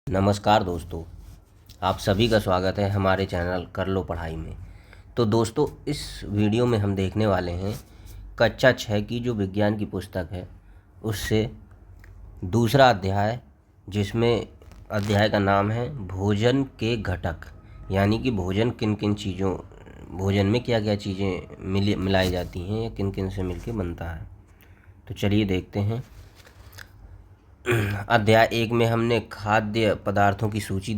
नमस्कार दोस्तों, आप सभी का स्वागत है हमारे चैनल कर लो पढ़ाई में। तो दोस्तों, इस वीडियो में हम देखने वाले हैं कक्षा 6 की जो विज्ञान की पुस्तक है उससे दूसरा अध्याय, जिसमें अध्याय का नाम है भोजन के घटक, यानी कि भोजन में क्या क्या चीज़ें मिलाई जाती हैं या किन किन से मिलके बनता है। तो चलिए देखते हैं। अध्याय 1 में हमने खाद्य पदार्थों की सूची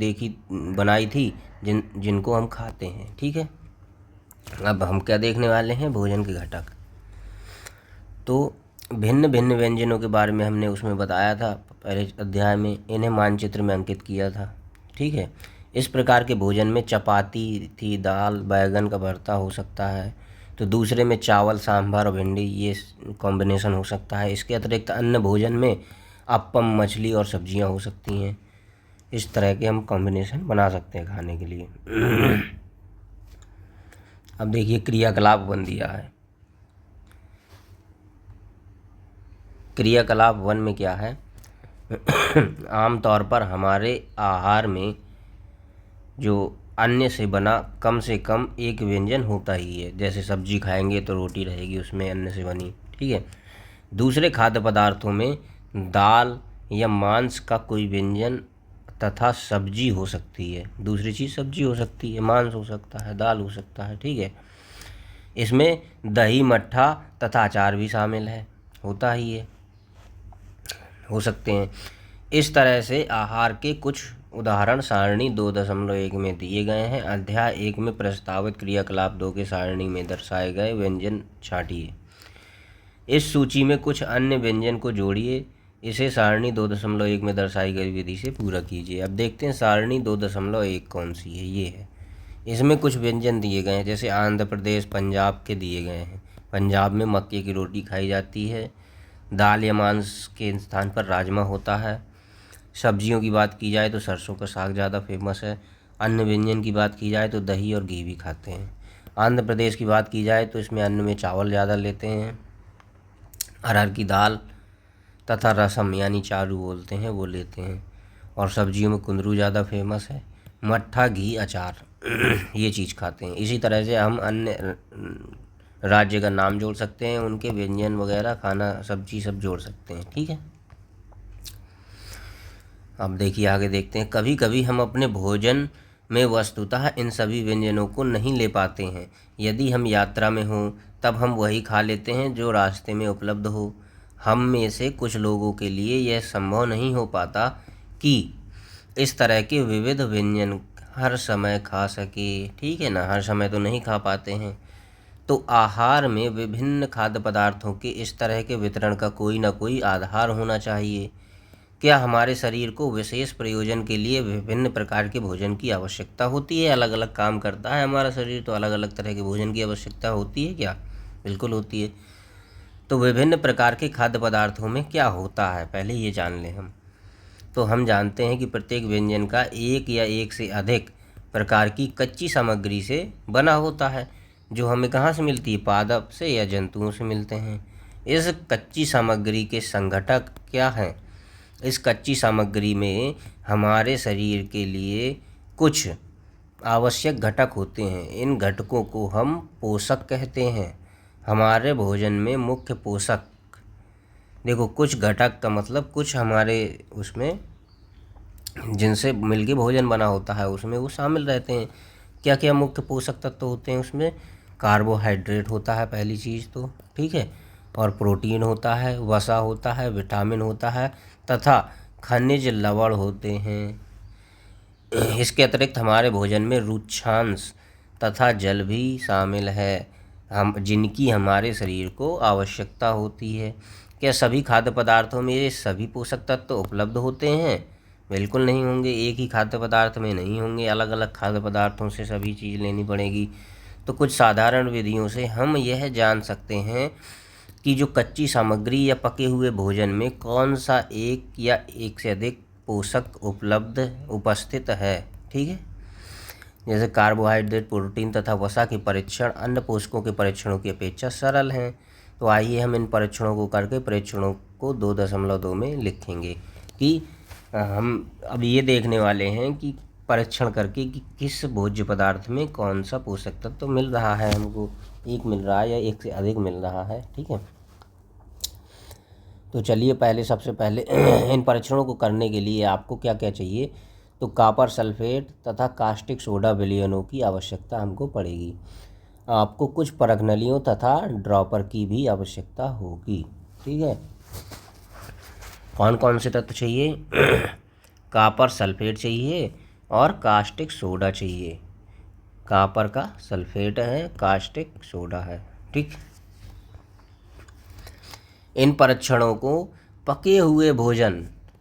बनाई थी जिनको हम खाते हैं। ठीक है, अब हम क्या देखने वाले हैं, भोजन के घटक। तो भिन्न भिन्न व्यंजनों के बारे में हमने उसमें बताया था पहले अध्याय में, इन्हें मानचित्र में अंकित किया था। ठीक है, इस प्रकार के भोजन में चपाती थी, दाल बैगन का भरता हो सकता है, तो दूसरे में चावल सांभर और भिंडी, ये कॉम्बिनेशन हो सकता है। इसके अतिरिक्त अन्य भोजन में अप्पम, मछली और सब्जियां हो सकती हैं। इस तरह के हम कॉम्बिनेशन बना सकते हैं खाने के लिए। अब देखिए क्रियाकलाप वन दिया है। क्रियाकलाप वन में क्या है, आमतौर पर हमारे आहार में जो अन्न से बना कम से कम एक व्यंजन होता ही है। जैसे सब्जी खाएंगे तो रोटी रहेगी उसमें अन्न से बनी। ठीक है, दूसरे खाद्य पदार्थों में दाल या मांस का कोई व्यंजन तथा सब्जी हो सकती है। दूसरी चीज़ सब्जी हो सकती है, मांस हो सकता है, दाल हो सकता है। ठीक है, इसमें दही, मट्ठा तथा अचार भी शामिल है, होता ही है, हो सकते हैं। इस तरह से आहार के कुछ उदाहरण सारणी 2.1 में दिए गए हैं। अध्याय 1 में प्रस्तावित क्रियाकलाप 2 के सारणी में दर्शाए गए व्यंजन छांटिए। इस सूची में कुछ अन्य व्यंजन को जोड़िए। इसे सारणी 2.1 में दर्शाई गई विधि से पूरा कीजिए। अब देखते हैं सारणी 2.1 कौन सी है। ये है, इसमें कुछ व्यंजन दिए गए हैं, जैसे आंध्र प्रदेश, पंजाब के दिए गए हैं। पंजाब में मक्के की रोटी खाई जाती है। दाल या मांस के स्थान पर राजमा होता है। सब्जियों की बात की जाए तो सरसों का साग ज़्यादा फेमस है। अन्य व्यंजन की बात की जाए तो दही और घी भी खाते हैं। आंध्र प्रदेश की बात की जाए तो इसमें अन्न में चावल ज़्यादा लेते हैं, अरहर की दाल तथा रसम यानी चारू बोलते हैं वो लेते हैं। और सब्जियों में कुंदरू ज़्यादा फेमस है। मट्ठा, घी, अचार ये चीज़ खाते हैं। इसी तरह से हम अन्य राज्य का नाम जोड़ सकते हैं, उनके व्यंजन वगैरह, खाना, सब्जी सब जोड़ सकते हैं। ठीक है, अब देखिए आगे देखते हैं। कभी कभी हम अपने भोजन में वस्तुतः इन सभी व्यंजनों को नहीं ले पाते हैं। यदि हम यात्रा में हों तब हम वही खा लेते हैं जो रास्ते में उपलब्ध हो। हम में से कुछ लोगों के लिए यह संभव नहीं हो पाता कि इस तरह के विविध व्यंजन हर समय खा सके। ठीक है ना, हर समय तो नहीं खा पाते हैं। तो आहार में विभिन्न खाद्य पदार्थों के इस तरह के वितरण का कोई ना कोई आधार होना चाहिए। क्या हमारे शरीर को विशेष प्रयोजन के लिए विभिन्न प्रकार के भोजन की आवश्यकता होती है? अलग अलग काम करता है हमारा शरीर, तो अलग अलग तरह के भोजन की आवश्यकता होती है क्या? बिल्कुल होती है। तो विभिन्न प्रकार के खाद्य पदार्थों में क्या होता है, पहले ये जान लें हम। तो हम जानते हैं कि प्रत्येक व्यंजन का एक या एक से अधिक प्रकार की कच्ची सामग्री से बना होता है, जो हमें कहाँ से मिलती है, पादप से या जंतुओं से मिलते हैं। इस कच्ची सामग्री के संघटक क्या हैं? इस कच्ची सामग्री में हमारे शरीर के लिए कुछ आवश्यक घटक होते हैं। इन घटकों को हम पोषक कहते हैं। हमारे भोजन में मुख्य पोषक, देखो कुछ घटक का मतलब कुछ हमारे उसमें जिनसे मिलके भोजन बना होता है उसमें वो शामिल रहते हैं। क्या क्या मुख्य पोषक तत्व होते हैं उसमें? कार्बोहाइड्रेट होता है पहली चीज़ तो, ठीक है, और प्रोटीन होता है, वसा होता है, विटामिन होता है तथा खनिज लवण होते हैं। इसके अतिरिक्त हमारे भोजन में रुक्षांश तथा जल भी शामिल है, हम जिनकी हमारे शरीर को आवश्यकता होती है। क्या सभी खाद्य पदार्थों में ये सभी पोषक तत्व उपलब्ध होते हैं? बिल्कुल नहीं होंगे, एक ही खाद्य पदार्थ में नहीं होंगे, अलग अलग खाद्य पदार्थों से सभी चीज़ लेनी पड़ेगी। तो कुछ साधारण विधियों से हम यह जान सकते हैं कि जो कच्ची सामग्री या पके हुए भोजन में कौन सा एक या एक से अधिक पोषक उपस्थित है। ठीक है, जैसे कार्बोहाइड्रेट, प्रोटीन तथा वसा के परीक्षण अन्य पोषकों के परीक्षणों की अपेक्षा सरल हैं। तो आइए हम इन परीक्षणों को करके परीक्षणों को 2.2 में लिखेंगे कि हम अब ये देखने वाले हैं कि परीक्षण करके कि किस भोज्य पदार्थ में कौन सा पोषक तत्व तो मिल रहा है हमको, एक मिल रहा है या एक से अधिक मिल रहा है। ठीक है, तो चलिए पहले सबसे पहले इन परीक्षणों को करने के लिए आपको क्या क्या चाहिए, तो कॉपर सल्फेट तथा कास्टिक सोडा विलयनों की आवश्यकता हमको पड़ेगी। आपको कुछ परखनलियों तथा ड्रॉपर की भी आवश्यकता होगी। ठीक है, कौन कौन से तत्व चाहिए? कॉपर सल्फेट चाहिए और कास्टिक सोडा चाहिए। कॉपर का सल्फेट है, कास्टिक सोडा है। ठीक, इन परीक्षणों को पके हुए भोजन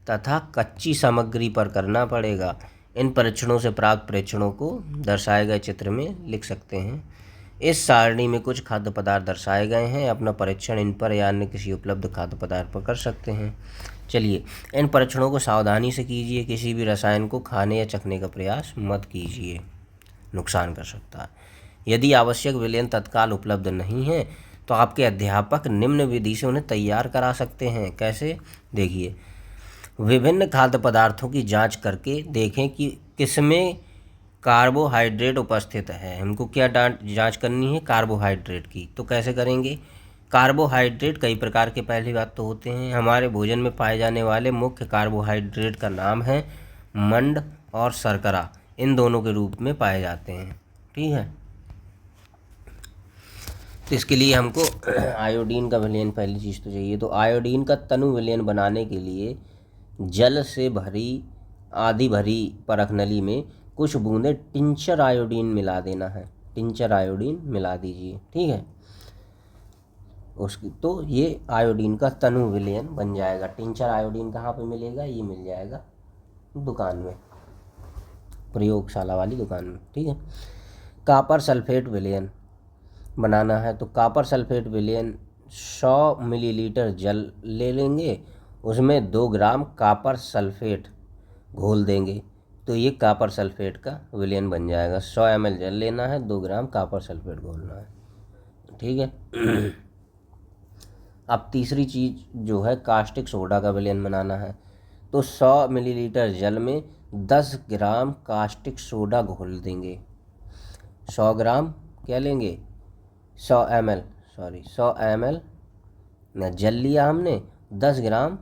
तथा कच्ची सामग्री पर करना पड़ेगा। इन परीक्षणों से प्राप्त परीक्षणों को दर्शाए गए चित्र में लिख सकते हैं। इस सारणी में कुछ खाद्य पदार्थ दर्शाए गए हैं। अपना परीक्षण इन पर या अन्य किसी उपलब्ध खाद्य पदार्थ पर कर सकते हैं। चलिए, इन परीक्षणों को सावधानी से कीजिए। किसी भी रसायन को खाने या चखने का प्रयास मत कीजिए, नुकसान कर सकता है। यदि आवश्यक विलयन तत्काल उपलब्ध नहीं है तो आपके अध्यापक निम्न विधि से उन्हें तैयार करा सकते हैं। कैसे? देखिए, विभिन्न खाद्य पदार्थों की जांच करके देखें कि किसमें कार्बोहाइड्रेट उपस्थित है। हमको क्या जांच करनी है? कार्बोहाइड्रेट की। तो कैसे करेंगे? कार्बोहाइड्रेट कई प्रकार के पहली बात तो होते हैं। हमारे भोजन में पाए जाने वाले मुख्य कार्बोहाइड्रेट का नाम है मंड और शर्करा, इन दोनों के रूप में पाए जाते हैं। ठीक है, तो इसके लिए हमको आयोडीन का विलयन पहली चीज़ तो चाहिए। तो आयोडीन का तनु विलयन बनाने के लिए जल से भरी आधी भरी परखनली में कुछ बूंदे टिंचर आयोडीन मिला देना है। टिंचर आयोडीन मिला दीजिए। ठीक है, उसकी तो ये आयोडीन का तनु विलयन बन जाएगा। टिंचर आयोडीन कहाँ पे मिलेगा? ये मिल जाएगा दुकान में, प्रयोगशाला वाली दुकान में। ठीक है, कॉपर सल्फेट विलयन बनाना है। तो कॉपर सल्फेट विलयन 100 मिलीलीटर जल ले लेंगे, उसमें 2 ग्राम कॉपर सल्फेट घोल देंगे, तो ये कॉपर सल्फेट का विलयन बन जाएगा। 100 ml जल लेना है, 2 ग्राम कॉपर सल्फेट घोलना है। ठीक है, अब तीसरी चीज़ जो है कास्टिक सोडा का विलयन बनाना है। तो 100 मिलीलीटर जल में 10 ग्राम कास्टिक सोडा घोल देंगे। 100 ग्राम क्या लेंगे? 100 ml, 100 ml न जल लिया हमने, 10 ग्राम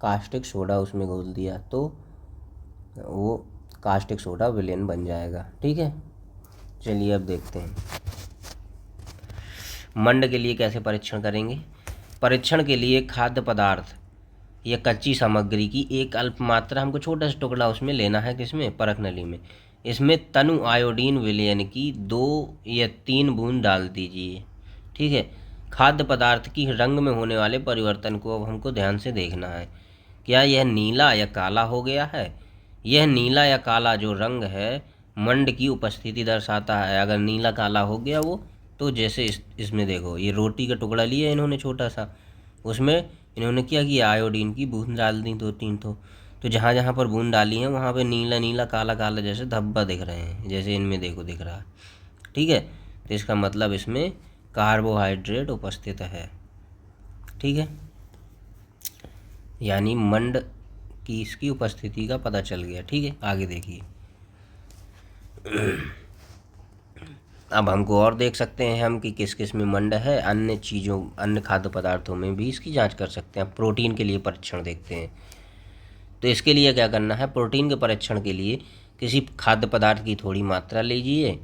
कास्टिक सोडा उसमें घोल दिया, तो वो कास्टिक सोडा विलयन बन जाएगा। ठीक है, चलिए अब देखते हैं मंड के लिए कैसे परीक्षण करेंगे। परीक्षण के लिए खाद्य पदार्थ या कच्ची सामग्री की एक अल्प मात्रा हमको छोटा सा टुकड़ा उसमें लेना है। किसमें? परखनली में। इसमें तनु आयोडीन विलयन की 2 या 3 बूंद डाल दीजिए। ठीक है, खाद्य पदार्थ की रंग में होने वाले परिवर्तन को अब हमको ध्यान से देखना है। क्या यह नीला या काला हो गया है? यह नीला या काला जो रंग है मंड की उपस्थिति दर्शाता है। अगर नीला काला हो गया वो, तो जैसे इसमें देखो, ये रोटी का टुकड़ा लिया इन्होंने छोटा सा, उसमें इन्होंने क्या किया? आयोडीन की बूंद डाल दी 2-3 तो जहाँ जहाँ पर बूंद डाली है वहाँ पे नीला नीला काला काला जैसे धब्बा दिख रहे हैं, जैसे इनमें देखो दिख रहा है। ठीक है, तो इसका मतलब इसमें कार्बोहाइड्रेट उपस्थित है। ठीक है, यानी मंड की इसकी उपस्थिति का पता चल गया। ठीक है, आगे देखिए। अब हमको और देख सकते हैं हम कि किस किस में मंड है। अन्य चीज़ों, अन्य खाद्य पदार्थों में भी इसकी जांच कर सकते हैं। प्रोटीन के लिए परीक्षण देखते हैं। तो इसके लिए क्या करना है? प्रोटीन के परीक्षण के लिए किसी खाद्य पदार्थ की थोड़ी मात्रा लीजिए।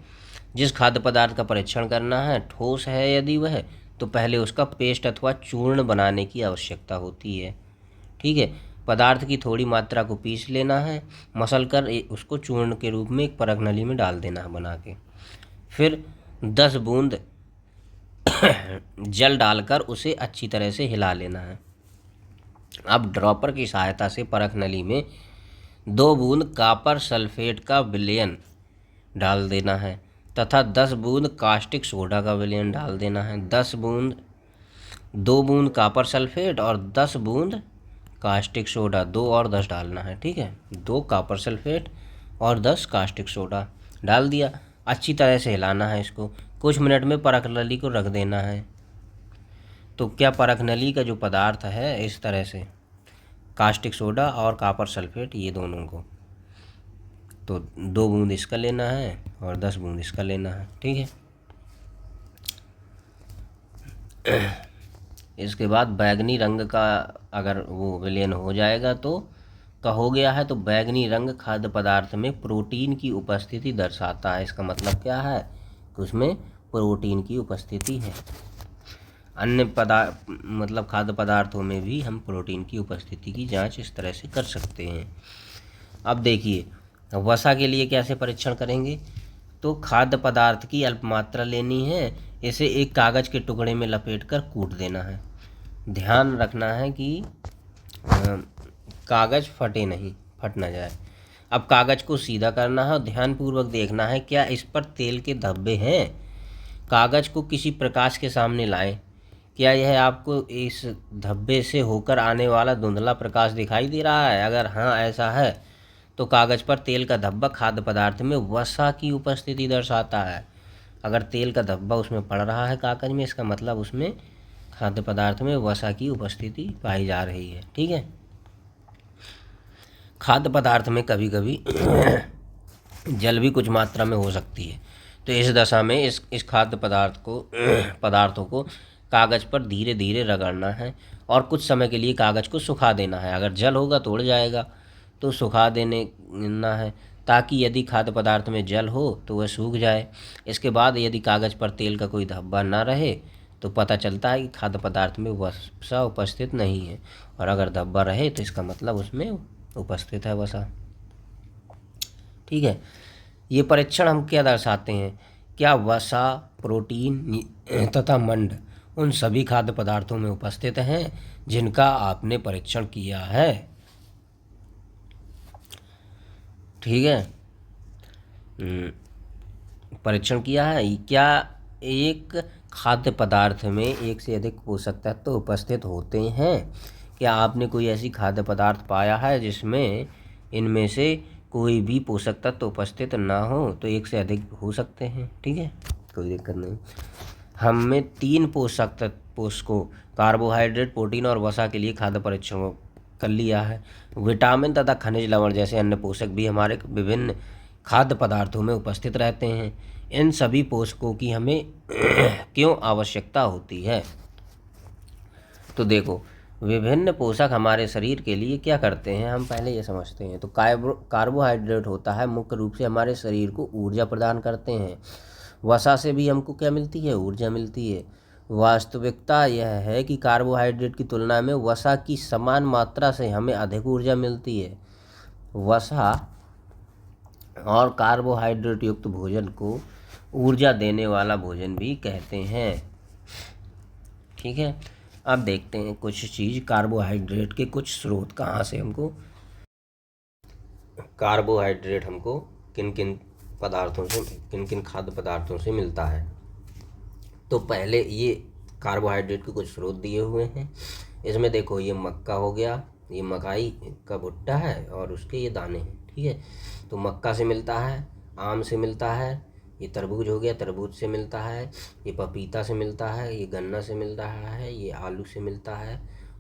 जिस खाद्य पदार्थ का परीक्षण करना है ठोस है यदि वह, तो पहले उसका पेस्ट अथवा चूर्ण बनाने की आवश्यकता होती है। ठीक है, पदार्थ की थोड़ी मात्रा को पीस लेना है, मसल कर उसको चूर्ण के रूप में एक परखनली में डाल देना है बना के। फिर 10 बूंद जल डालकर उसे अच्छी तरह से हिला लेना है। अब ड्रॉपर की सहायता से परखनली में 2 बूंद कॉपर सल्फेट का विलयन डाल देना है तथा 10 बूंद कास्टिक सोडा का विलयन डाल देना है। 2 बूंद कॉपर सल्फेट और 10 बूंद कास्टिक सोडा, 2 और 10 डालना है। ठीक है, 2 कॉपर सल्फेट और 10 कास्टिक सोडा डाल दिया। अच्छी तरह से हिलाना है इसको। कुछ मिनट में परखनली को रख देना है। तो क्या परखनली का जो पदार्थ है इस तरह से कास्टिक सोडा और कॉपर सल्फेट, ये दोनों को। तो 2 बूंद इसका लेना है और 10 बूंद इसका लेना है, ठीक है। इसके बाद बैगनी रंग का अगर वो विलयन हो जाएगा तो हो गया है, तो बैगनी रंग खाद्य पदार्थ में प्रोटीन की उपस्थिति दर्शाता है। इसका मतलब क्या है कि उसमें प्रोटीन की उपस्थिति है। अन्य मतलब खाद्य पदार्थों में भी हम प्रोटीन की उपस्थिति की जांच इस तरह से कर सकते हैं। अब देखिए वसा के लिए कैसे परीक्षण करेंगे। तो खाद्य पदार्थ की अल्प मात्रा लेनी है, इसे एक कागज़ के टुकड़े में लपेटकर कूट देना है। ध्यान रखना है कि कागज़ फट ना जाए। अब कागज़ को सीधा करना है और ध्यानपूर्वक देखना है क्या इस पर तेल के धब्बे हैं। कागज़ को किसी प्रकाश के सामने लाएं। क्या यह आपको इस धब्बे से होकर आने वाला धुंधला प्रकाश दिखाई दे रहा है? अगर हाँ ऐसा है तो कागज़ पर तेल का धब्बा खाद्य पदार्थ में वसा की उपस्थिति दर्शाता है। अगर तेल का धब्बा उसमें पड़ रहा है कागज़ में, इसका मतलब उसमें खाद्य पदार्थ में वसा की उपस्थिति पाई जा रही है, ठीक है। खाद्य पदार्थ में कभी कभी जल भी कुछ मात्रा में हो सकती है, तो इस दशा में इस खाद्य पदार्थों को कागज़ पर धीरे धीरे रगड़ना है और कुछ समय के लिए कागज़ को सुखा देना है। अगर जल होगा तो उड़ जाएगा, तो सुखा देना है ताकि यदि खाद्य पदार्थ में जल हो तो वह सूख जाए। इसके बाद यदि कागज़ पर तेल का कोई धब्बा ना रहे तो पता चलता है कि खाद्य पदार्थ में वसा उपस्थित नहीं है, और अगर धब्बा रहे तो इसका मतलब उसमें उपस्थित है वसा, ठीक है। ये परीक्षण हम क्या दर्शाते हैं, क्या वसा, प्रोटीन तथा मंड उन सभी खाद्य पदार्थों में उपस्थित हैं जिनका आपने परीक्षण किया है, ठीक है। परीक्षण किया है। क्या एक खाद्य पदार्थ में एक से अधिक पोषक तत्व उपस्थित होते हैं? क्या आपने कोई ऐसी खाद्य पदार्थ पाया है जिसमें इनमें से कोई भी पोषक तत्व उपस्थित ना हो? तो एक से अधिक हो सकते हैं, ठीक है, कोई दिक्कत नहीं। हमने 3 पोषकों कार्बोहाइड्रेट, प्रोटीन और वसा के लिए खाद्य परीक्षण कर लिया है। विटामिन तथा खनिज लवण जैसे अन्य पोषक भी हमारे विभिन्न खाद्य पदार्थों में उपस्थित रहते हैं। इन सभी पोषकों की हमें क्यों आवश्यकता होती है? तो देखो, विभिन्न पोषक हमारे शरीर के लिए क्या करते हैं, हम पहले ये समझते हैं। तो कार्बोहाइड्रेट होता है, मुख्य रूप से हमारे शरीर को ऊर्जा प्रदान करते हैं। वसा से भी हमको क्या मिलती है? ऊर्जा मिलती है। वास्तविकता यह है कि कार्बोहाइड्रेट की तुलना में वसा की समान मात्रा से हमें अधिक ऊर्जा मिलती है। वसा और कार्बोहाइड्रेट युक्त भोजन को ऊर्जा देने वाला भोजन भी कहते हैं, ठीक है। अब देखते हैं कुछ चीज़, कार्बोहाइड्रेट के कुछ स्रोत कहाँ से हमको कार्बोहाइड्रेट हमको किन किन खाद्य पदार्थों से मिलता है। तो पहले ये कार्बोहाइड्रेट के कुछ स्रोत दिए हुए हैं। इसमें देखो, ये मक्का हो गया, ये मकाई का भुट्टा है और उसके ये दाने हैं, ठीक है। तो मक्का से मिलता है, आम से मिलता है, ये तरबूज हो गया, तरबूज से मिलता है, ये पपीता से मिलता है, ये गन्ना से मिल रहा है, ये आलू से मिलता है,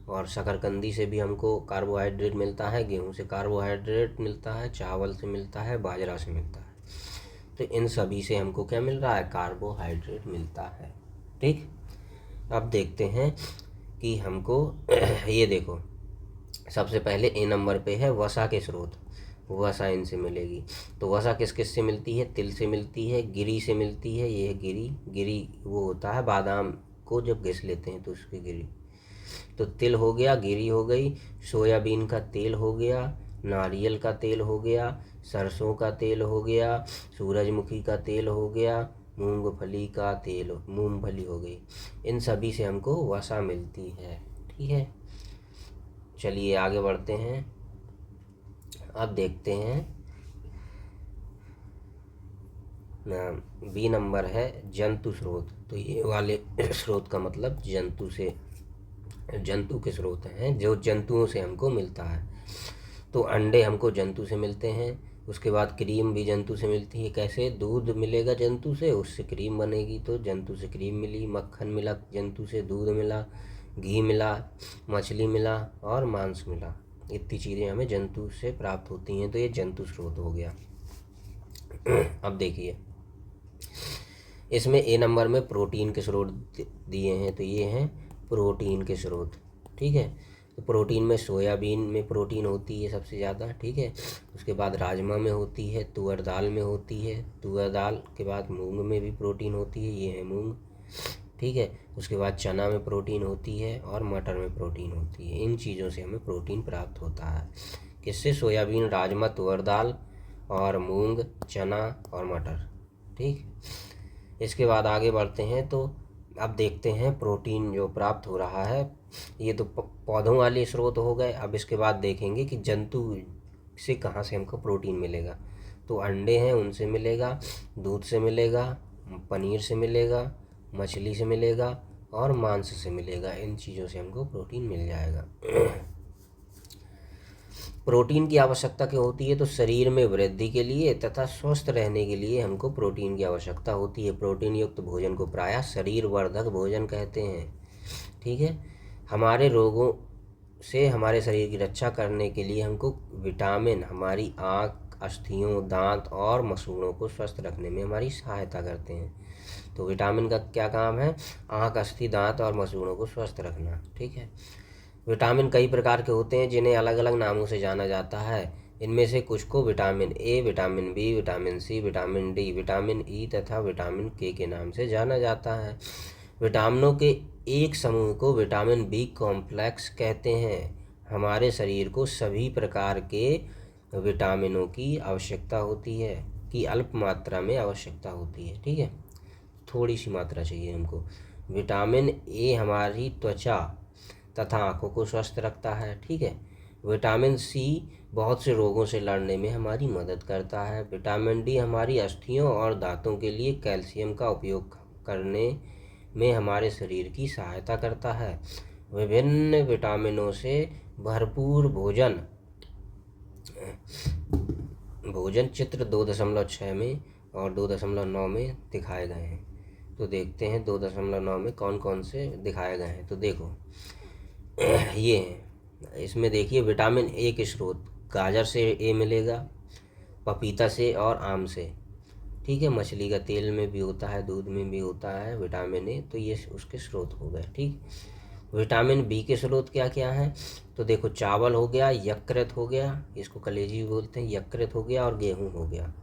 और शकरकंदी से भी हमको कार्बोहाइड्रेट मिलता है, गेहूँ से कार्बोहाइड्रेट मिलता है, चावल से मिलता है, बाजरा से मिलता है। तो इन सभी से हमको क्या मिल रहा है? कार्बोहाइड्रेट मिलता है, ठीक। अब देखते हैं कि हमको ये देखो, सबसे पहले ए नंबर पे है वसा के स्रोत। वसा इनसे मिलेगी। तो वसा किस किस से मिलती है? तिल से मिलती है, गिरी से मिलती है, ये गिरी वो होता है बादाम को जब घिस लेते हैं तो उसकी गिरी। तो तिल हो गया, गिरी हो गई, सोयाबीन का तेल हो गया, नारियल का तेल हो गया, सरसों का तेल हो गया, सूरजमुखी का तेल हो गया, मूंगफली का तेल, मूंगफली हो गई। इन सभी से हमको वसा मिलती है, ठीक है। चलिए आगे बढ़ते हैं। अब देखते हैं बी नंबर है जंतु स्रोत। तो ये वाले स्रोत का मतलब जंतु के स्रोत हैं, जो जंतुओं से हमको मिलता है। तो अंडे हमको जंतु से मिलते हैं। उसके बाद क्रीम भी जंतु से मिलती है। कैसे? दूध मिलेगा जंतु से, उससे क्रीम बनेगी, तो जंतु से क्रीम मिली। मक्खन मिला जंतु से, दूध मिला, घी मिला, मछली मिला और मांस मिला। इतनी चीज़ें हमें जंतु से प्राप्त होती हैं, तो ये जंतु स्रोत हो गया। अब देखिए इसमें ए नंबर में प्रोटीन के स्रोत दिए हैं, तो ये हैं प्रोटीन के स्रोत। ठीक है, तो प्रोटीन में सोयाबीन में प्रोटीन होती है सबसे ज़्यादा। ठीक है, उसके बाद राजमा में होती है, तुअर दाल में होती है, तुअर दाल के बाद मूंग में भी प्रोटीन होती है, ये है मूंग। ठीक है, उसके बाद चना में प्रोटीन होती है और मटर में प्रोटीन होती है। इन चीज़ों से हमें प्रोटीन प्राप्त होता है। किससे? सोयाबीन, राजमा, तुअर दाल और मूंग, चना और मटर। ठीक, इसके बाद आगे बढ़ते हैं तो अब देखते हैं प्रोटीन जो प्राप्त हो रहा है, ये तो पौधों वाले स्रोत हो गए। अब इसके बाद देखेंगे कि जंतु से कहाँ से हमको प्रोटीन मिलेगा। तो अंडे हैं उनसे मिलेगा, दूध से मिलेगा, पनीर से मिलेगा, मछली से मिलेगा और मांस से मिलेगा। इन चीज़ों से हमको प्रोटीन मिल जाएगा। प्रोटीन की आवश्यकता क्यों होती है? तो शरीर में वृद्धि के लिए तथा स्वस्थ रहने के लिए हमको प्रोटीन की आवश्यकता होती है। प्रोटीन युक्त भोजन को प्रायः शरीर वर्धक भोजन कहते हैं। ठीक है, हमारे रोगों से हमारे शरीर की रक्षा करने के लिए हमको विटामिन हमारी आँख, अस्थियों, दांत और मसूड़ों को स्वस्थ रखने में हमारी सहायता करते हैं। तो विटामिन का क्या काम है? आँख, अस्थि, दांत और मसूड़ों को स्वस्थ रखना। ठीक है, विटामिन कई प्रकार के होते हैं जिन्हें अलग अलग नामों से जाना जाता है। इनमें से कुछ को vitamin A, vitamin B, vitamin C, vitamin D, vitamin E तथा विटामिन के नाम से जाना जाता है। विटामिनों के एक समूह को विटामिन बी कॉम्प्लेक्स कहते हैं। हमारे शरीर को सभी प्रकार के विटामिनों की आवश्यकता होती है, कि अल्प मात्रा में आवश्यकता होती है। ठीक है, थोड़ी सी मात्रा चाहिए हमको। विटामिन ए हमारी त्वचा तथा आँखों को स्वस्थ रखता है। ठीक है, विटामिन सी बहुत से रोगों से लड़ने में हमारी मदद करता है। विटामिन डी हमारी अस्थियों और दांतों के लिए कैल्शियम का उपयोग करने में हमारे शरीर की सहायता करता है। विभिन्न विटामिनों से भरपूर भोजन चित्र 2.6 में और 2.9 में दिखाए गए हैं। तो देखते हैं 2.9 में कौन कौन से दिखाए गए हैं। तो देखो ये हैं, इसमें देखिए विटामिन ए के स्रोत, गाजर से ए मिलेगा, पपीता से और आम से। ठीक है, मछली का तेल में भी होता है, दूध में भी होता है विटामिन ए, तो ये उसके स्रोत हो गए। ठीक, विटामिन बी के स्रोत क्या क्या हैं? तो देखो चावल हो गया, यकृत हो गया, इसको कलेजी भी बोलते हैं, यकृत हो गया और गेहूँ हो गया।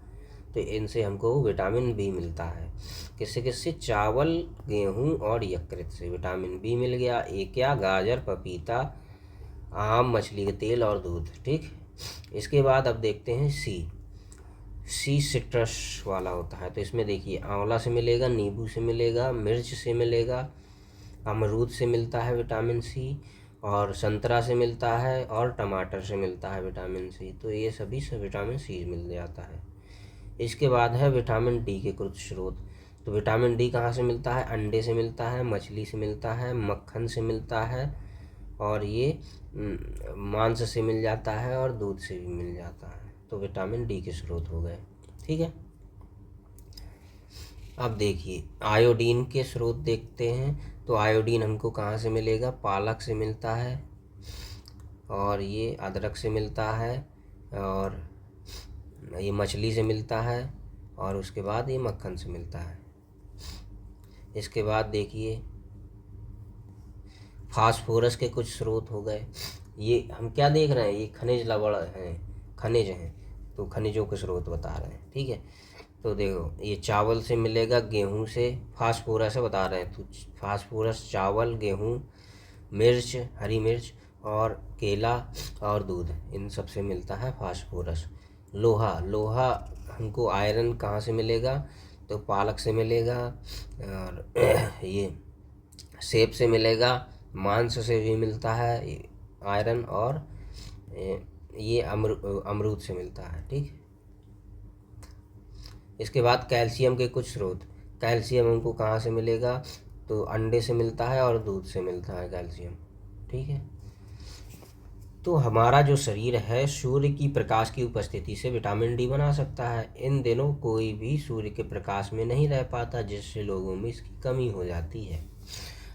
तो इनसे हमको विटामिन बी मिलता है। किससे किससे? चावल, गेहूं और यकृत से विटामिन बी मिल गया। ए क्या? गाजर, पपीता, आम, मछली के तेल और दूध। ठीक, इसके बाद अब देखते हैं सी सिट्रस वाला होता है। तो इसमें देखिए आंवला से मिलेगा, नींबू से मिलेगा, मिर्च से मिलेगा, अमरूद से मिलता है विटामिन सी, और संतरा से मिलता है और टमाटर से मिलता है विटामिन सी। तो ये सभी से विटामिन सी मिल जाता है। इसके बाद है विटामिन डी के कुछ स्रोत। तो विटामिन डी कहाँ से मिलता है? अंडे से मिलता है, मछली से मिलता है, मक्खन से मिलता है और ये मांस से मिल जाता है और दूध से भी मिल जाता है। तो विटामिन डी के स्रोत हो गए। ठीक है, अब देखिए आयोडीन के स्रोत देखते हैं। तो आयोडीन हमको कहाँ से मिलेगा? पालक से मिलता है और ये अदरक से मिलता है और ये मछली से मिलता है और उसके बाद ये मक्खन से मिलता है। इसके बाद देखिए फास्फोरस के कुछ स्रोत हो गए। ये हम क्या देख रहे हैं? ये खनिज लवण हैं, खनिज हैं, तो खनिजों के स्रोत बता रहे हैं। ठीक है, तो देखो ये चावल से मिलेगा, गेहूं से फास्फोरस बता रहे हैं। तो फास्फोरस चावल, गेहूं, मिर्च, हरी मिर्च और केला और दूध, इन सब से मिलता है फास्फोरस। लोहा हमको आयरन कहाँ से मिलेगा? तो पालक से मिलेगा और ये सेब से मिलेगा, मांस से भी मिलता है आयरन और ये अमरूद से मिलता है। ठीक, इसके बाद कैल्शियम के कुछ स्रोत। कैल्शियम हमको कहाँ से मिलेगा? तो अंडे से मिलता है और दूध से मिलता है कैल्शियम। ठीक है, तो हमारा जो शरीर है सूर्य की प्रकाश की उपस्थिति से विटामिन डी बना सकता है। इन दिनों कोई भी सूर्य के प्रकाश में नहीं रह पाता, जिससे लोगों में इसकी कमी हो जाती है।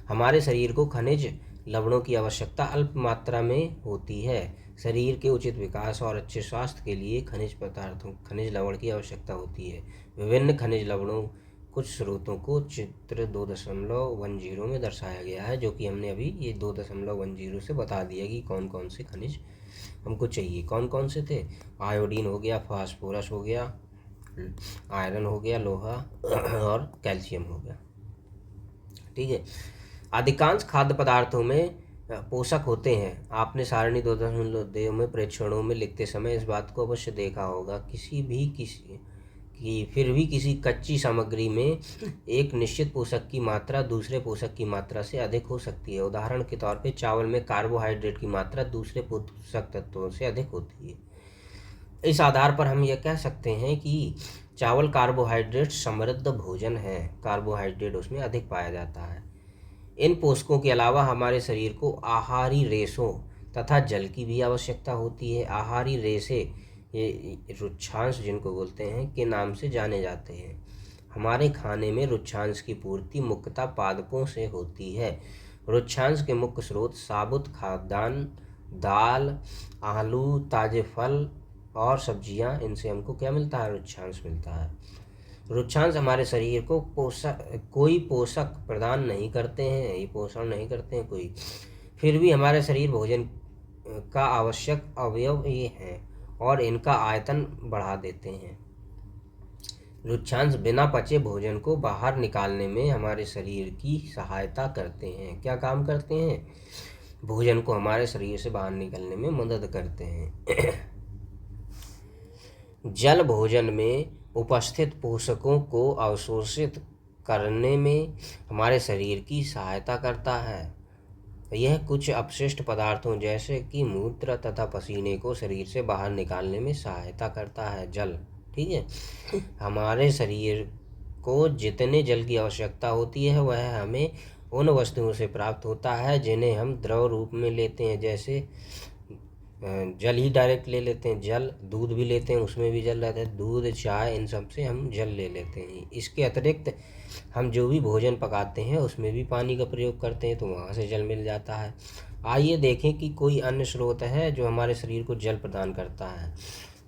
हमारे शरीर को खनिज लवणों की आवश्यकता अल्प मात्रा में होती है। शरीर के उचित विकास और अच्छे स्वास्थ्य के लिए खनिज लवण की आवश्यकता होती है। विभिन्न खनिज लवणों कुछ स्रोतों को चित्र 2.10 में दर्शाया गया है, जो कि हमने अभी ये 2.10 से बता दिया कि कौन कौन से खनिज हमको चाहिए। कौन कौन से थे? आयोडीन हो गया, फास्फोरस हो गया, आयरन हो गया, लोहा और कैल्शियम हो गया। ठीक है। अधिकांश खाद्य पदार्थों में पोषक होते हैं। आपने सारणी 2.2 में प्रेक्षणों में लिखते समय इस बात को अवश्य देखा होगा, फिर भी किसी कच्ची सामग्री में एक निश्चित पोषक की मात्रा दूसरे पोषक की मात्रा से अधिक हो सकती है। उदाहरण के तौर पे चावल में कार्बोहाइड्रेट की मात्रा दूसरे पोषक तत्वों से अधिक होती है। इस आधार पर हम यह कह सकते हैं कि चावल कार्बोहाइड्रेट समृद्ध भोजन है, कार्बोहाइड्रेट उसमें अधिक पाया जाता है। इन पोषकों के अलावा हमारे शरीर को आहारी रेशों तथा जल की भी आवश्यकता होती है। आहारी रेशे, ये रुक्षांश जिनको बोलते हैं, के नाम से जाने जाते हैं। हमारे खाने में रुक्षांश की पूर्ति मुख्यतः पादपों से होती है। रुक्षांश के मुख्य स्रोत साबुत खाद्यान्न, दाल, आलू, ताजे फल और सब्जियां, इनसे हमको क्या मिलता है? रुक्षांश मिलता है। रुक्षांश हमारे शरीर को कोई पोषक प्रदान नहीं करते हैं, ये पोषण नहीं करते हैं कोई, फिर भी हमारे शरीर भोजन का आवश्यक अवयव ये हैं और इनका आयतन बढ़ा देते हैं। रुक्षांश बिना पचे भोजन को बाहर निकालने में हमारे शरीर की सहायता करते हैं। क्या काम करते हैं? भोजन को हमारे शरीर से बाहर निकलने में मदद करते हैं। जल भोजन में उपस्थित पोषकों को अवशोषित करने में हमारे शरीर की सहायता करता है। यह कुछ अपशिष्ट पदार्थों जैसे कि मूत्र तथा पसीने को शरीर से बाहर निकालने में सहायता करता है। जल, ठीक है। हमारे शरीर को जितने जल की आवश्यकता होती है वह हमें उन वस्तुओं से प्राप्त होता है जिन्हें हम द्रव रूप में लेते हैं। जैसे जल ही डायरेक्ट ले लेते हैं, जल, दूध भी लेते हैं, उसमें भी जल रहता है, दूध, चाय, इन सब से हम जल ले लेते हैं। इसके अतिरिक्त हम जो भी भोजन पकाते हैं उसमें भी पानी का प्रयोग करते हैं, तो वहाँ से जल मिल जाता है। आइए देखें कि कोई अन्य स्रोत है जो हमारे शरीर को जल प्रदान करता है।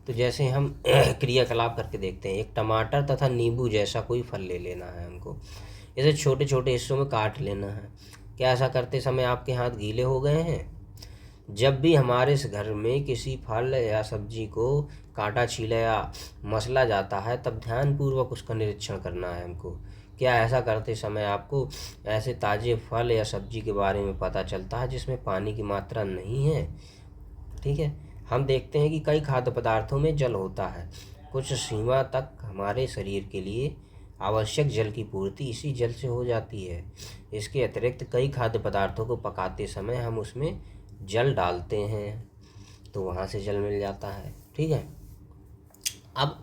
तो जैसे हम क्रियाकलाप करके देखते हैं। एक टमाटर तथा नींबू जैसा कोई फल ले लेना है हमको, इसे छोटे छोटे हिस्सों में काट लेना है। क्या ऐसा करते समय आपके हाथ गीले हो गए हैं? जब भी हमारे इस घर में किसी फल या सब्जी को काटा, छीला या मसला जाता है, तब ध्यानपूर्वक उसका निरीक्षण करना है हमको। क्या ऐसा करते समय आपको ऐसे ताज़े फल या सब्जी के बारे में पता चलता है जिसमें पानी की मात्रा नहीं है? ठीक है। हम देखते हैं कि कई खाद्य पदार्थों में जल होता है। कुछ सीमा तक हमारे शरीर के लिए आवश्यक जल की पूर्ति इसी जल से हो जाती है। इसके अतिरिक्त कई खाद्य पदार्थों को पकाते समय हम उसमें जल डालते हैं, तो वहाँ से जल मिल जाता है। ठीक है। अब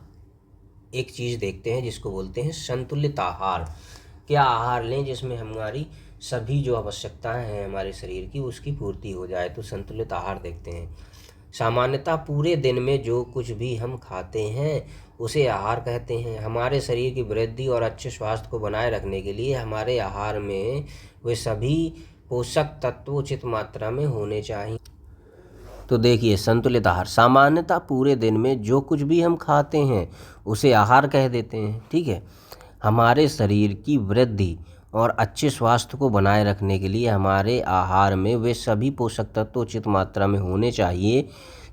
एक चीज़ देखते हैं जिसको बोलते हैं संतुलित आहार। क्या आहार लें जिसमें हमारी सभी जो आवश्यकताएं हैं हमारे शरीर की उसकी पूर्ति हो जाए? तो संतुलित आहार देखते हैं। सामान्यतः पूरे दिन में जो कुछ भी हम खाते हैं उसे आहार कहते हैं। हमारे शरीर की वृद्धि और अच्छे स्वास्थ्य को बनाए रखने के लिए हमारे आहार में वे सभी पोषक तत्व उचित मात्रा में होने चाहिए। तो देखिए, संतुलित आहार सामान्यतः पूरे दिन में जो कुछ भी हम खाते हैं उसे आहार कह देते हैं। ठीक है। हमारे शरीर की वृद्धि और अच्छे स्वास्थ्य को बनाए रखने के लिए हमारे आहार में वे सभी पोषक तत्व उचित मात्रा में होने चाहिए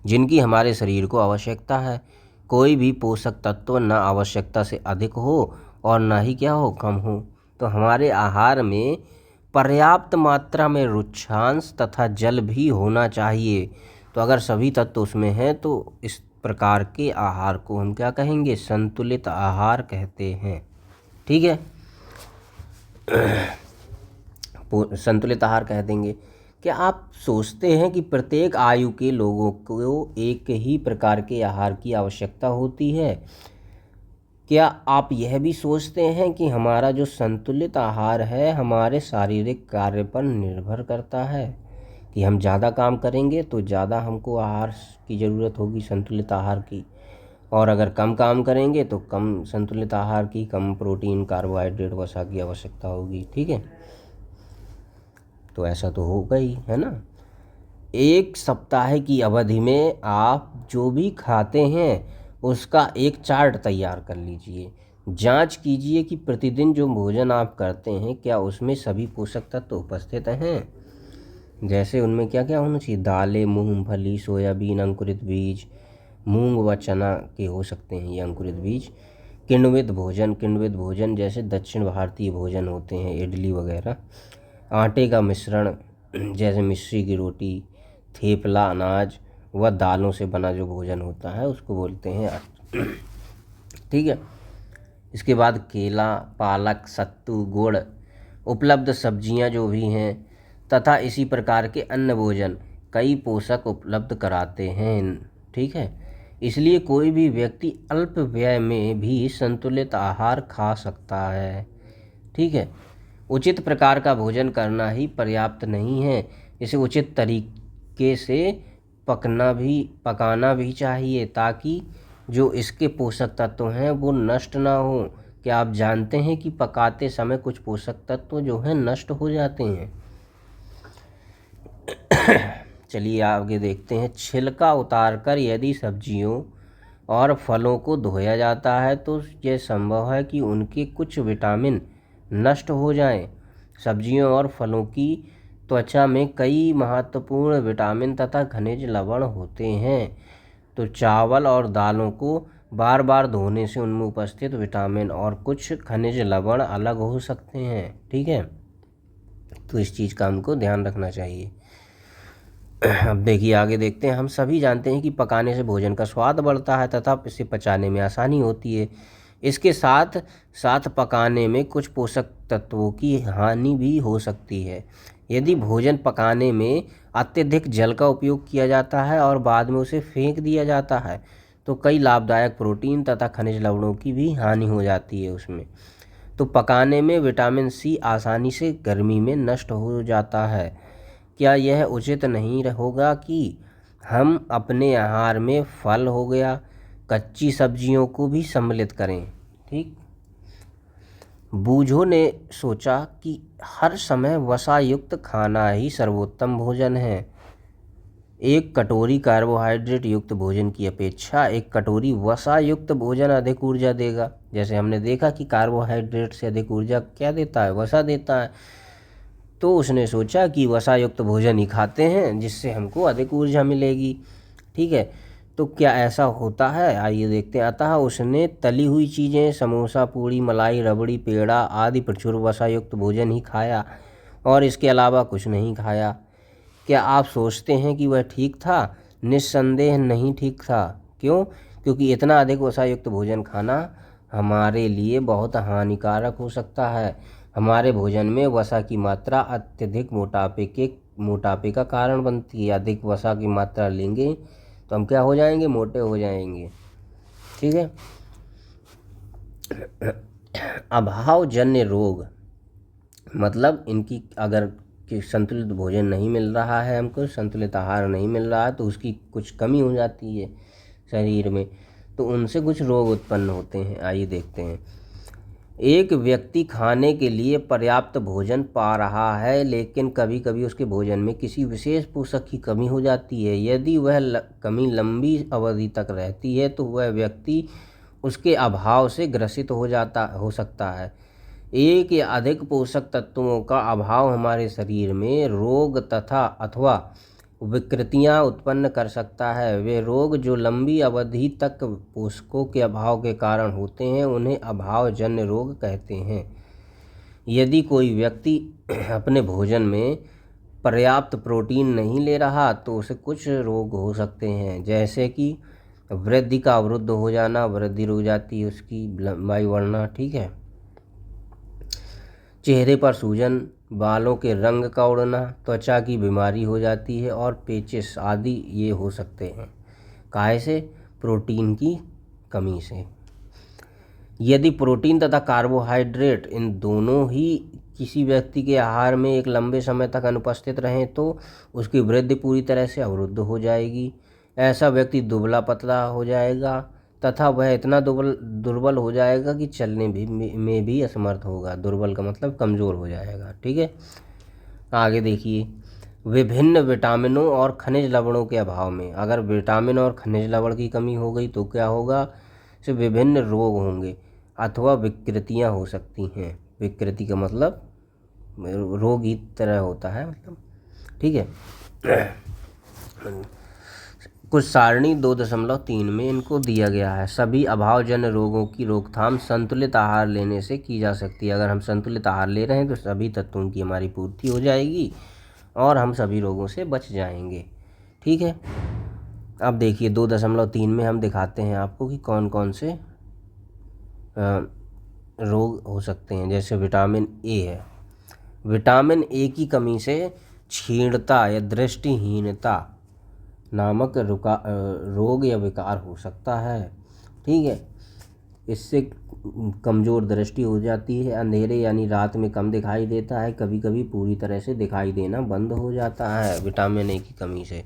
जिनकी हमारे शरीर को आवश्यकता है। कोई भी पोषक तत्व न आवश्यकता से अधिक हो और न ही क्या हो, कम हो। तो हमारे आहार में पर्याप्त मात्रा में रुक्षांश तथा जल भी होना चाहिए। तो अगर सभी तत्व उसमें हैं तो इस प्रकार के आहार को हम क्या कहेंगे? संतुलित आहार कहते हैं। ठीक है। संतुलित आहार कह देंगे। क्या आप सोचते हैं कि प्रत्येक आयु के लोगों को एक ही प्रकार के आहार की आवश्यकता होती है? क्या आप यह भी सोचते हैं कि हमारा जो संतुलित आहार है हमारे शारीरिक कार्य पर निर्भर करता है, कि हम ज़्यादा काम करेंगे तो ज़्यादा हमको आहार की ज़रूरत होगी, संतुलित आहार की, और अगर कम काम करेंगे तो कम संतुलित आहार की, कम प्रोटीन, कार्बोहाइड्रेट वसा की आवश्यकता होगी। ठीक है। तो ऐसा तो होगा ही, है ना। एक सप्ताह की अवधि में आप जो भी खाते हैं उसका एक चार्ट तैयार कर लीजिए। जांच कीजिए कि प्रतिदिन जो भोजन आप करते हैं क्या उसमें सभी पोषक तत्व उपस्थित हैं। जैसे उनमें क्या क्या होना चाहिए, दालें, मूंगफली, सोयाबीन, अंकुरित बीज, मूंग व चना के हो सकते हैं ये अंकुरित बीज। किण्वित भोजन जैसे दक्षिण भारतीय भोजन होते हैं, इडली वगैरह। आटे का मिश्रण जैसे मिस्री की रोटी, थेपला, अनाज व दालों से बना जो भोजन होता है उसको बोलते हैं ठीक है। इसके बाद केला, पालक, सत्तू, गुड़, उपलब्ध सब्जियां जो भी हैं तथा इसी प्रकार के अन्य भोजन कई पोषक उपलब्ध कराते हैं। ठीक है, इसलिए कोई भी व्यक्ति अल्प व्यय में भी संतुलित आहार खा सकता है। ठीक है, उचित प्रकार का भोजन करना ही पर्याप्त नहीं है, इसे उचित तरीके से पकाना भी चाहिए ताकि जो इसके पोषक तत्व हैं वो नष्ट ना हो। क्या आप जानते हैं कि पकाते समय कुछ पोषक तत्व जो हैं नष्ट हो जाते हैं। चलिए आगे देखते हैं। छिलका उतारकर यदि सब्जियों और फलों को धोया जाता है तो यह संभव है कि उनके कुछ विटामिन नष्ट हो जाएं। सब्जियों और फलों की त्वचा में कई महत्वपूर्ण विटामिन तथा खनिज लवण होते हैं, तो चावल और दालों को बार बार धोने से उनमें उपस्थित विटामिन और कुछ खनिज लवण अलग हो सकते हैं। ठीक है, तो इस चीज़ का हमको ध्यान रखना चाहिए। अब देखिए आगे देखते हैं। हम सभी जानते हैं कि पकाने से भोजन का स्वाद बढ़ता है तथा इसे पचाने में आसानी होती है। इसके साथ साथ पकाने में कुछ पोषक तत्वों की हानि भी हो सकती है। यदि भोजन पकाने में अत्यधिक जल का उपयोग किया जाता है और बाद में उसे फेंक दिया जाता है तो कई लाभदायक प्रोटीन तथा खनिज लवणों की भी हानि हो जाती है उसमें। तो पकाने में विटामिन सी आसानी से गर्मी में नष्ट हो जाता है। क्या यह उचित नहीं होगा कि हम अपने आहार में फल हो गया, कच्ची सब्जियों को भी सम्मिलित करें। ठीक, बूझों ने सोचा कि हर समय वसा युक्त खाना ही सर्वोत्तम भोजन है। एक कटोरी कार्बोहाइड्रेट युक्त भोजन की अपेक्षा एक कटोरी वसा युक्त भोजन अधिक ऊर्जा देगा। जैसे हमने देखा कि कार्बोहाइड्रेट से अधिक ऊर्जा क्या देता है, वसा देता है। तो उसने सोचा कि वसा युक्त भोजन ही खाते हैं जिससे हमको अधिक ऊर्जा मिलेगी। ठीक है, तो क्या ऐसा होता है, आइए देखते हैं। अतः उसने तली हुई चीज़ें, समोसा, पूड़ी, मलाई, रबड़ी, पेड़ा आदि प्रचुर वसा युक्त भोजन ही खाया और इसके अलावा कुछ नहीं खाया। क्या आप सोचते हैं कि वह ठीक था? निस्संदेह नहीं ठीक था। क्यों? क्योंकि इतना अधिक वसा युक्त भोजन खाना हमारे लिए बहुत हानिकारक हो सकता है। हमारे भोजन में वसा की मात्रा अत्यधिक मोटापे का कारण बनती है। अधिक वसा की मात्रा लेंगे तो हम क्या हो जाएंगे, मोटे हो जाएंगे। ठीक है, अभावजन्य रोग मतलब इनकी अगर कि संतुलित भोजन नहीं मिल रहा है, हमको संतुलित आहार नहीं मिल रहा है तो उसकी कुछ कमी हो जाती है शरीर में, तो उनसे कुछ रोग उत्पन्न होते हैं। आइए देखते हैं। एक व्यक्ति खाने के लिए पर्याप्त भोजन पा रहा है लेकिन कभी कभी उसके भोजन में किसी विशेष पोषक की कमी हो जाती है। यदि वह कमी लंबी अवधि तक रहती है तो वह व्यक्ति उसके अभाव से ग्रसित हो सकता है। एक या अधिक पोषक तत्वों का अभाव हमारे शरीर में रोग तथा अथवा विकृतियां उत्पन्न कर सकता है। वे रोग जो लंबी अवधि तक पोषकों के अभाव के कारण होते हैं उन्हें अभावजन्य रोग कहते हैं। यदि कोई व्यक्ति अपने भोजन में पर्याप्त प्रोटीन नहीं ले रहा तो उसे कुछ रोग हो सकते हैं, जैसे कि वृद्धि का अवरुद्ध हो जाना, वृद्धि रुक जाती है उसकी, लंबाई बढ़ना। ठीक है, चेहरे पर सूजन, बालों के रंग का उड़ना, त्वचा की बीमारी हो जाती है और पेचिश आदि ये हो सकते हैं। काहे से? प्रोटीन की कमी से। यदि प्रोटीन तथा कार्बोहाइड्रेट इन दोनों ही किसी व्यक्ति के आहार में एक लंबे समय तक अनुपस्थित रहें तो उसकी वृद्धि पूरी तरह से अवरुद्ध हो जाएगी। ऐसा व्यक्ति दुबला पतला हो जाएगा तथा वह इतना दुर्बल हो जाएगा कि चलने में भी असमर्थ होगा। दुर्बल का मतलब कमज़ोर हो जाएगा। ठीक है, आगे देखिए। विभिन्न विटामिनों और खनिज लवणों के अभाव में, अगर विटामिन और खनिज लवण की कमी हो गई तो क्या होगा, से विभिन्न रोग होंगे अथवा विकृतियां हो सकती हैं। विकृति का मतलब रोग की तरह होता है, मतलब ठीक है। कुछ सारणी 2.3 में इनको दिया गया है। सभी अभावजन्य रोगों की रोकथाम संतुलित आहार लेने से की जा सकती है। अगर हम संतुलित आहार ले रहे हैं तो सभी तत्वों की हमारी पूर्ति हो जाएगी और हम सभी रोगों से बच जाएंगे। ठीक है, अब देखिए 2.3 में हम दिखाते हैं आपको कि कौन कौन से रोग हो सकते हैं। जैसे विटामिन ए है, विटामिन ए की कमी से क्षीणता या दृष्टिहीनता नामक रोग या विकार हो सकता है। ठीक है, इससे कमज़ोर दृष्टि हो जाती है, अंधेरे यानी रात में कम दिखाई देता है, कभी कभी पूरी तरह से दिखाई देना बंद हो जाता है विटामिन ए की कमी से।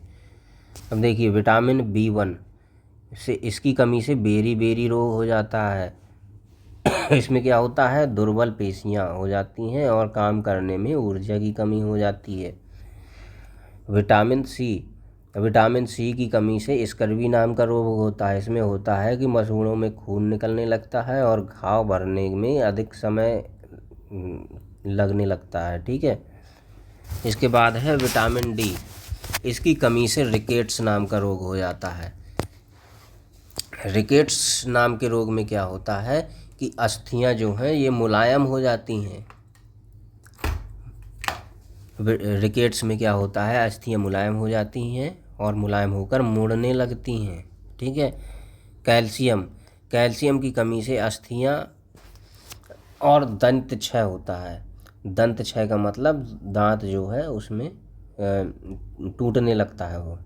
अब देखिए विटामिन B1 से, इसकी कमी से बेरी बेरी रोग हो जाता है। इसमें क्या होता है, दुर्बल पेशियां हो जाती हैं और काम करने में ऊर्जा की कमी हो जाती है। विटामिन सी की कमी से स्कर्वी नाम का रोग होता है। इसमें होता है कि मसूड़ों में खून निकलने लगता है और घाव भरने में अधिक समय लगने लगता है। ठीक है, इसके बाद है विटामिन डी, इसकी कमी से रिकेट्स नाम का रोग हो जाता है। रिकेट्स नाम के रोग में क्या होता है कि अस्थियां जो हैं ये मुलायम हो जाती हैं। रिकेट्स में क्या होता है, अस्थियां मुलायम हो जाती हैं और मुलायम होकर मुड़ने लगती हैं। ठीक है, कैल्शियम की कमी से अस्थियां और दंत क्षय होता है। दंत क्षय का मतलब दांत जो है उसमें टूटने लगता है वो,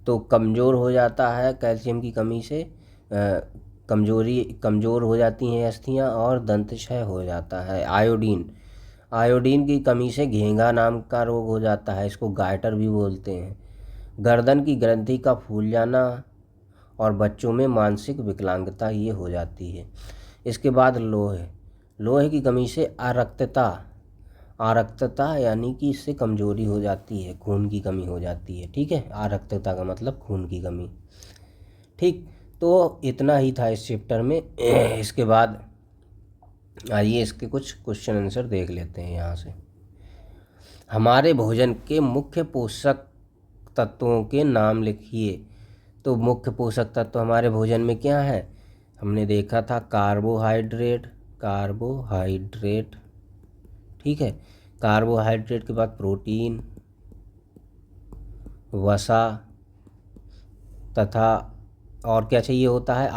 तो कमज़ोर हो जाता है। कैल्शियम की कमी से कमज़ोर हो जाती हैं अस्थियां और दंत क्षय हो जाता है। आयोडीन की कमी से घेंघा नाम का रोग हो जाता है, इसको गायटर भी बोलते हैं। गर्दन की ग्रंथि का फूल जाना और बच्चों में मानसिक विकलांगता ये हो जाती है। इसके बाद लोहे की कमी से आरक्तता यानी कि इससे कमज़ोरी हो जाती है, खून की कमी हो जाती है। ठीक है, आरक्तता का मतलब खून की कमी। ठीक, तो इतना ही था इस चैप्टर में। इसके बाद आइए इसके कुछ क्वेश्चन आंसर देख लेते हैं यहाँ से। हमारे भोजन के मुख्य पोषक तत्वों के नाम लिखिए। तो मुख्य पोषक तत्व हमारे भोजन में क्या है, हमने देखा था कार्बोहाइड्रेट। ठीक है, कार्बोहाइड्रेट के बाद प्रोटीन, वसा तथा और क्या चाहिए होता है,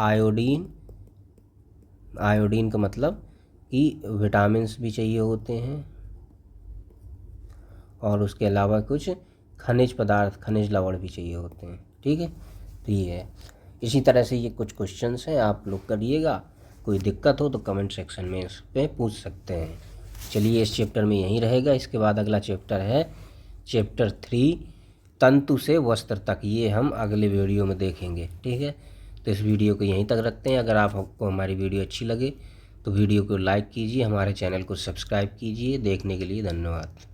आयोडीन का मतलब कि विटामिन्स भी चाहिए होते हैं और उसके अलावा कुछ खनिज लवण भी चाहिए होते हैं। ठीक है, तो ये है। इसी तरह से ये कुछ क्वेश्चंस हैं, आप लोग करिएगा। कोई दिक्कत हो तो कमेंट सेक्शन में इस पर पूछ सकते हैं। चलिए इस चैप्टर में यहीं रहेगा। इसके बाद अगला चैप्टर है चैप्टर 3, तंतु से वस्त्र तक। ये हम अगले वीडियो में देखेंगे। ठीक है, तो इस वीडियो को यहीं तक रखते हैं। अगर आपको हमारी वीडियो अच्छी लगे तो वीडियो को लाइक कीजिए, हमारे चैनल को सब्सक्राइब कीजिए। देखने के लिए धन्यवाद।